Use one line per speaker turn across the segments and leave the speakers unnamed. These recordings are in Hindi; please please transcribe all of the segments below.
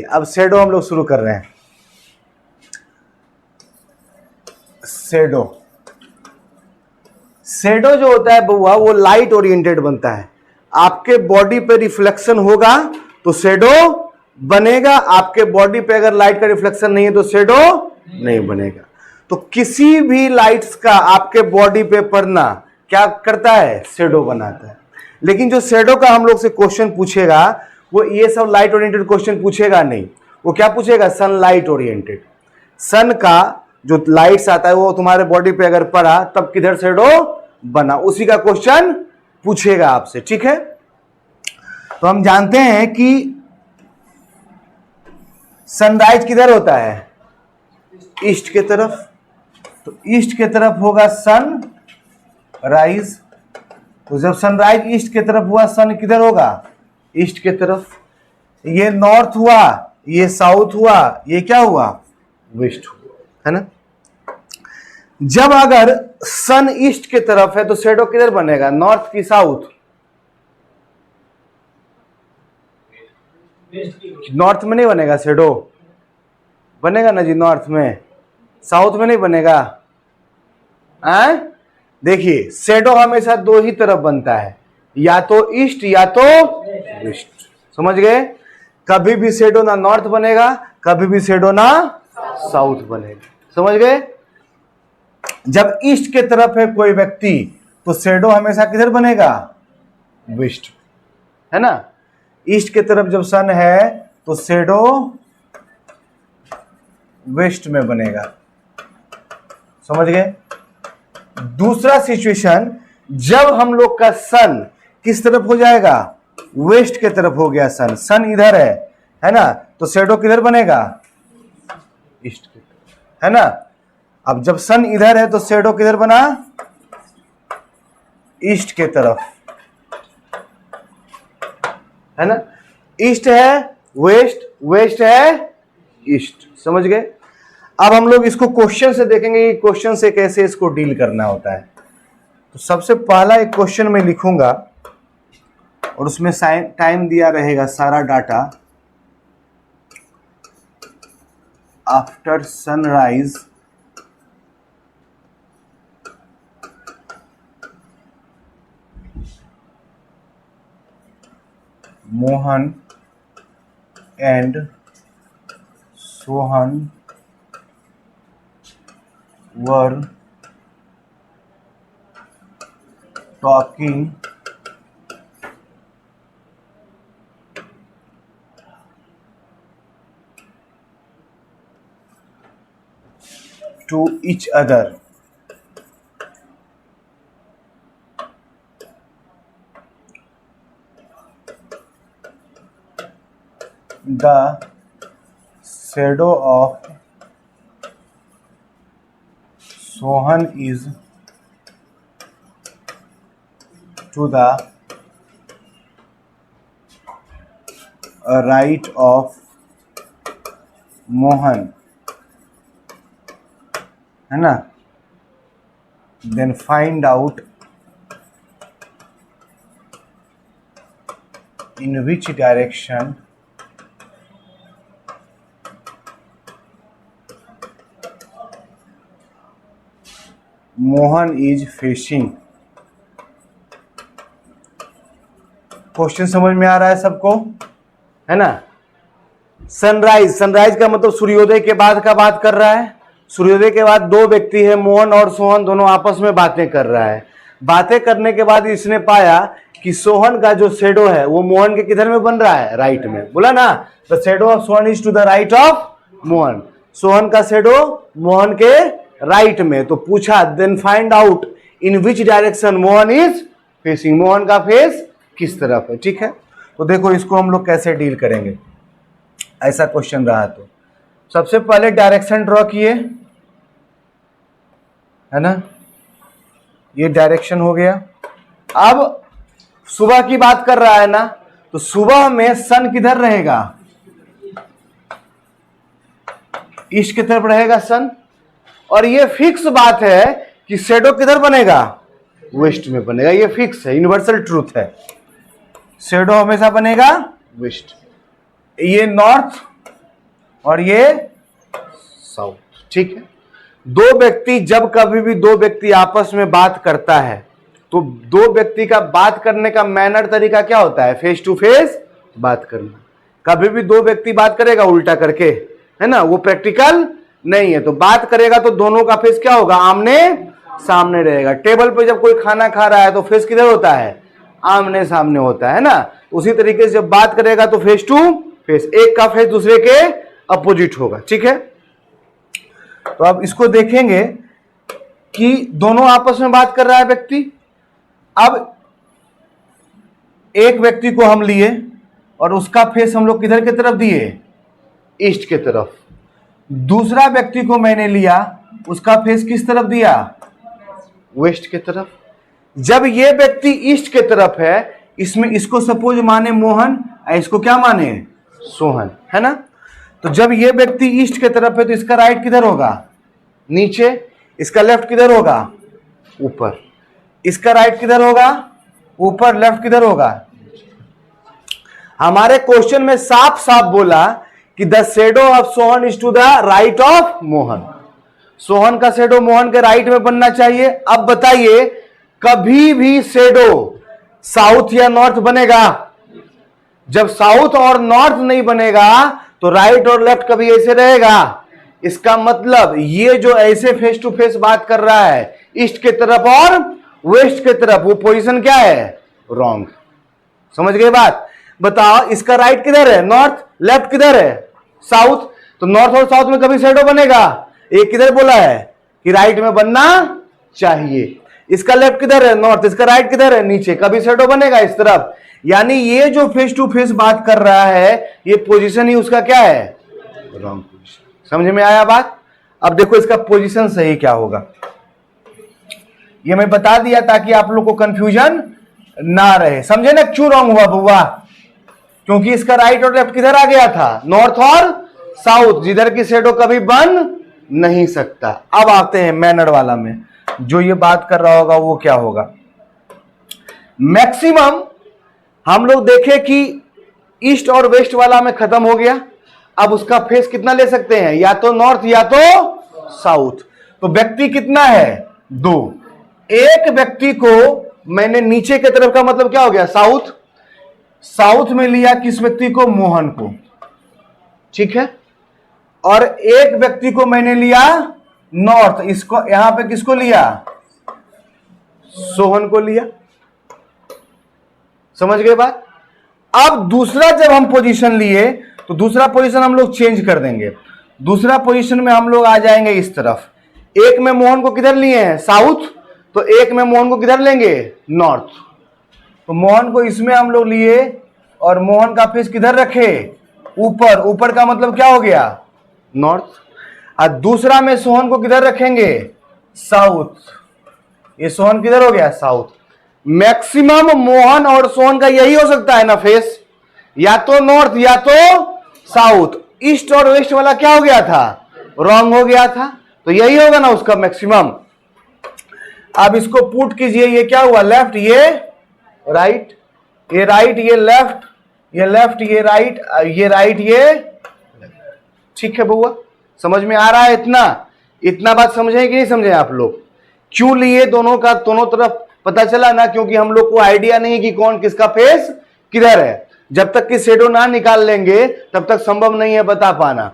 अब शेडो हम लोग शुरू कर रहे हैं। शेडो जो होता है बउआ, वो लाइट ओरिएंटेड बनता है। आपके बॉडी पे रिफ्लेक्शन होगा तो शेडो बनेगा, आपके बॉडी पे अगर लाइट का रिफ्लेक्शन नहीं है तो शेडो नहीं बनेगा। तो किसी भी लाइट्स का आपके बॉडी पे पड़ना क्या करता है? शेडो बनाता है। लेकिन जो शेडो का हम लोग से क्वेश्चन पूछेगा वो ये सब लाइट ओरिएंटेड क्वेश्चन पूछेगा नहीं। वो क्या पूछेगा? Sunlight oriented. सन का जो लाइट्स आता है वो तुम्हारे बॉडी पे अगर पड़ा तब किधर शेडो बना, उसी का क्वेश्चन पूछेगा आपसे। ठीक है, तो हम जानते हैं कि सनराइज किधर होता है? ईस्ट के तरफ। तो ईस्ट के तरफ होगा सन राइज। तो जब सनराइज ईस्ट के तरफ हुआ, सन किधर होगा? ईस्ट के तरफ। ये नॉर्थ हुआ, ये साउथ हुआ, ये क्या हुआ? वेस्ट हुआ, है ना। जब अगर सन ईस्ट के तरफ है तो शेडो किधर बनेगा? नॉर्थ की साउथ? नॉर्थ में नहीं बनेगा शेडो, बनेगा ना जी नॉर्थ में, साउथ में नहीं बनेगा। देखिए शेडो हमेशा दो ही तरफ बनता है, या तो ईस्ट या तो वेस्ट। समझ गए? कभी भी शेडो ना नॉर्थ बनेगा, कभी भी शेडो ना साउथ बनेगा। समझ गए? जब ईस्ट के तरफ है कोई व्यक्ति तो शेडो हमेशा किधर बनेगा? वेस्ट, है ना। ईस्ट के तरफ जब सन है तो शेडो वेस्ट में बनेगा। समझ गए? दूसरा सिचुएशन, जब हम लोग का सन किस तरफ हो जाएगा? वेस्ट के तरफ हो गया सन। सन इधर है ना, तो शेडो किधर बनेगा? ईस्ट की तरफ, है ना। अब जब सन इधर है तो शेडो किधर बना? ईस्ट के तरफ, है ना। ईस्ट है वेस्ट, वेस्ट है ईस्ट। समझ गए? अब हम लोग इसको क्वेश्चन से देखेंगे कि क्वेश्चन से कैसे इसको डील करना होता है। तो सबसे पहला एक क्वेश्चन मैं लिखूंगा और उसमें टाइम दिया रहेगा सारा data. After sunrise Mohan and Sohan were talking to each other. The shadow of Sohan is to the right of Mohan, है ना। Then find out in which direction Mohan is facing. Question समझ में आ रहा है सबको, है ना। सनराइज, सनराइज का मतलब सूर्योदय के बाद का बात कर रहा है। सूर्योदय के बाद दो व्यक्ति है, मोहन और सोहन, दोनों आपस में बातें कर रहा है। बातें करने के बाद इसने पाया कि सोहन का जो शेडो है वो मोहन के किधर में बन रहा है? राइट में। बोला ना, the shadow of Sohan is to the right of Mohan. Sohan का शेडो मोहन के राइट में। तो पूछा then find out in which direction Mohan is facing, Mohan का फेस किस तरफ है। ठीक है, तो देखो इसको हम लोग कैसे डील करेंगे। ऐसा क्वेश्चन रहा तो सबसे पहले डायरेक्शन ड्रॉ किए, है ना। ये डायरेक्शन हो गया। अब सुबह की बात कर रहा है ना, तो सुबह में सन किधर रहेगा? ईस्ट की तरफ रहेगा सन। और ये फिक्स बात है कि शेडो किधर बनेगा? वेस्ट में बनेगा। ये फिक्स है, यूनिवर्सल ट्रूथ है। शेडो हमेशा बनेगा वेस्ट। ये नॉर्थ और ये साउथ। ठीक है, दो व्यक्ति, जब कभी भी दो व्यक्ति आपस में बात करता है तो दो व्यक्ति का बात करने का मैनर, तरीका क्या होता है? फेस टू फेस बात करना। कभी भी दो व्यक्ति बात करेगा उल्टा करके, है ना, वो प्रैक्टिकल नहीं है। तो बात करेगा तो दोनों का फेस क्या होगा? आमने सामने रहेगा। टेबल पे जब कोई खाना खा रहा है तो फेस किधर होता है? आमने सामने होता है ना। उसी तरीके से जब बात करेगा तो फेस टू फेस, एक का फेस दूसरे के अपोजिट होगा। ठीक है, तो अब इसको देखेंगे कि दोनों आपस में बात कर रहा है व्यक्ति। अब एक व्यक्ति को हम लिए और उसका फेस हम लोग किधर की तरफ दिए? ईस्ट के तरफ। दूसरा व्यक्ति को मैंने लिया, उसका फेस किस तरफ दिया? वेस्ट के तरफ। जब ये व्यक्ति ईस्ट के तरफ है, इसमें इसको सपोज माने मोहन, इसको क्या माने? सोहन, है ना। तो जब ये व्यक्ति ईस्ट के तरफ है तो इसका राइट किधर होगा? नीचे। इसका लेफ्ट किधर होगा? ऊपर। इसका राइट किधर होगा? ऊपर। लेफ्ट किधर होगा? हमारे क्वेश्चन में साफ साफ बोला कि the shadow of Sohan is to the right of Mohan. Sohan का शेडो मोहन के राइट में बनना चाहिए। अब बताइए, कभी भी शेडो साउथ या नॉर्थ बनेगा? जब साउथ और नॉर्थ नहीं बनेगा तो राइट और लेफ्ट कभी ऐसे रहेगा। इसका मतलब ये जो ऐसे फेस टू फेस बात कर रहा है ईस्ट के तरफ और वेस्ट के तरफ, वो पोजीशन क्या है? रॉन्ग। समझ गए बात? बताओ, इसका राइट किधर है? नॉर्थ। लेफ्ट किधर है? साउथ। तो नॉर्थ और साउथ में कभी शैडो बनेगा? एक किधर बोला है कि राइट में बनना चाहिए। इसका लेफ्ट किधर है? नॉर्थ। इसका राइट किधर है? नीचे। कभी शैडो बनेगा इस तरफ। यानी ये जो फेस टू फेस बात कर रहा है, ये पोजीशन ही उसका क्या है? Wrong position. समझ में आया बात? अब देखो इसका पोजीशन सही क्या होगा, ये मैं बता दिया ताकि आप लोग को कंफ्यूजन ना रहे। समझे ना क्यों रॉन्ग हुआ बुआ? क्योंकि इसका राइट और लेफ्ट किधर आ गया था? नॉर्थ और साउथ, जिधर की शैडो कभी बन नहीं सकता। अब आते हैं मैनर वाला में। जो ये बात कर रहा होगा वो क्या होगा? मैक्सिमम हम लोग देखें कि ईस्ट और वेस्ट वाला में खत्म हो गया। अब उसका फेस कितना ले सकते हैं? या तो नॉर्थ या तो साउथ। तो व्यक्ति कितना है? दो। एक व्यक्ति को मैंने नीचे की तरफ का मतलब क्या हो गया? साउथ। साउथ में लिया किस व्यक्ति को? मोहन को। ठीक है, और एक व्यक्ति को मैंने लिया नॉर्थ। इसको यहां पे किसको लिया? सोहन को लिया। समझ गए बात? अब दूसरा जब हम पोजीशन लिए तो दूसरा पोजीशन हम लोग चेंज कर देंगे। दूसरा पोजीशन में हम लोग आ जाएंगे इस तरफ। एक में मोहन को किधर लिए हैं? साउथ। तो एक में मोहन को किधर लेंगे? नॉर्थ। तो मोहन को इसमें हम लोग लिए और मोहन का फेस किधर रखे? ऊपर। ऊपर का मतलब क्या हो गया? नॉर्थ। और दूसरा में सोहन को किधर रखेंगे? साउथ। ये सोहन किधर हो गया? साउथ। मैक्सिमम मोहन और सोहन का यही हो सकता है ना फेस, या तो नॉर्थ या तो साउथ। ईस्ट और वेस्ट वाला क्या हो गया था? रॉन्ग हो गया था। तो यही होगा ना उसका मैक्सिमम। अब इसको पुट कीजिए, ये क्या हुआ? लेफ्ट, ये राइट, ये राइट, ये लेफ्ट, ये लेफ्ट, ये राइट, ये राइट, ये। ठीक है बउआ, समझ में आ रहा है? इतना बात समझे कि नहीं समझे आप लोग? क्यों लिए दोनों का? दोनों तरफ पता चला ना, क्योंकि हम लोग को आइडिया नहीं कि कौन किसका फेस किधर है। जब तक कि शेडो ना निकाल लेंगे तब तक संभव नहीं है बता पाना।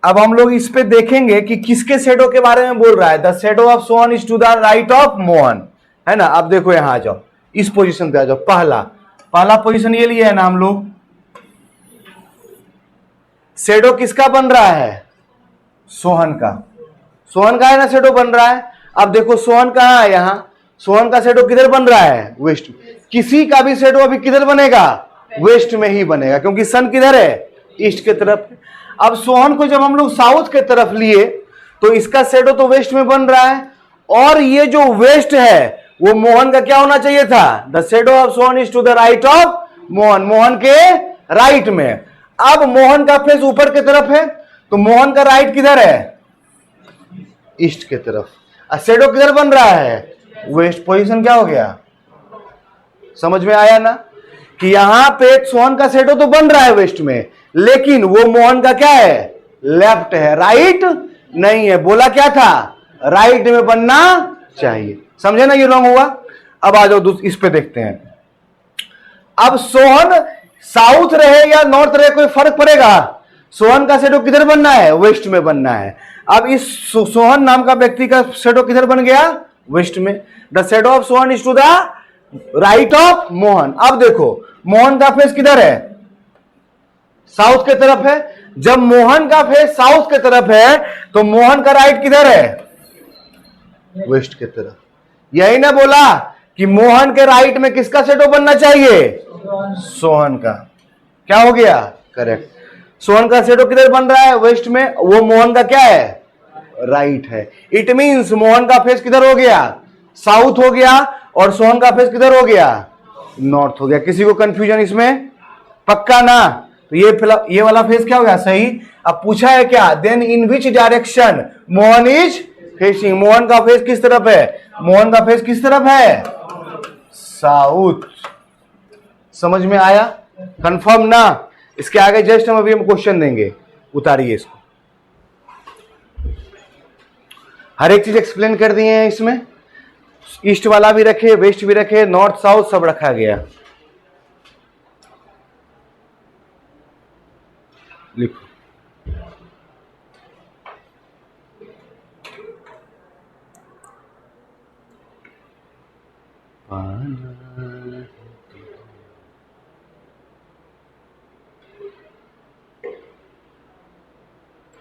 अब हम लोग इस पे देखेंगे कि किसके शेडो के बारे में बोल रहा है। The shadow of Sohan is to the right of Mohan, है ना। अब देखो यहां आ जाओ, इस पोजीशन पे आ जाओ। पहला पोजीशन ये लिया है ना हम लोग। शेडो किसका बन रहा है? सोहन का। सोहन का है ना शेडो बन रहा है। अब देखो सोहन कहां है? यहां। सोहन का शेडो किधर बन रहा है? वेस्ट। किसी का भी शेडो अभी किधर बनेगा? वेस्ट में ही बनेगा, क्योंकि सन किधर है? ईस्ट के तरफ। अब सोहन को जब हम लोग साउथ के तरफ लिए तो इसका शेडो तो वेस्ट में बन रहा है, और ये जो वेस्ट है वो मोहन का क्या होना चाहिए था? The shadow of Sohan is to the right of Mohan, Mohan के राइट में। अब मोहन का फेस ऊपर की तरफ है, तो मोहन का राइट किधर है? ईस्ट के तरफ। और शेडो किधर बन रहा है? वेस्ट। पोजीशन क्या हो गया? समझ में आया ना कि यहां पे सोहन का शेडो तो बन रहा है वेस्ट में, लेकिन वो मोहन का क्या है, लेफ्ट है, राइट नहीं है। बोला क्या था, राइट में बनना चाहिए। समझे ना, ये रॉन्ग हुआ। अब आ जाओ इस पे देखते हैं। अब सोहन साउथ रहे या नॉर्थ रहे कोई फर्क पड़ेगा? सोहन का शेडो किधर बनना है, वेस्ट में बनना है। अब इस सोहन नाम का व्यक्ति का शेडो किधर बन गया, वेस्ट में। The shadow of Sohan is to the right of Mohan. अब देखो मोहन का फेस किधर है, साउथ के तरफ है। जब मोहन का फेस साउथ के तरफ है तो मोहन का राइट किधर है, वेस्ट के तरफ। यही ना बोला कि मोहन के राइट में किसका शेडो बनना चाहिए, सोहन का। क्या हो गया, करेक्ट। सोहन का शेडो किधर बन रहा है, वेस्ट में, वो मोहन का क्या है, राइट है। इट मींस मोहन का फेस किधर हो गया, साउथ हो गया, और सोहन का फेस किधर हो गया, नॉर्थ हो गया। किसी को कंफ्यूजन इसमें, पक्का ना? तो ये वाला फेस क्या हो गया, सही। अब पूछा है क्या, then in which direction Mohan is facing. Mohan का फेस किस तरफ है, मोहन का फेस किस तरफ है, साउथ। समझ में आया, कंफर्म ना? इसके आगे जस्ट हम अभी क्वेश्चन देंगे, उतारिए इसको। हर एक चीज एक्सप्लेन कर दिए हैं इसमें। ईस्ट वाला भी रखे, वेस्ट भी रखे, नॉर्थ साउथ सब रखा गया। लिखो।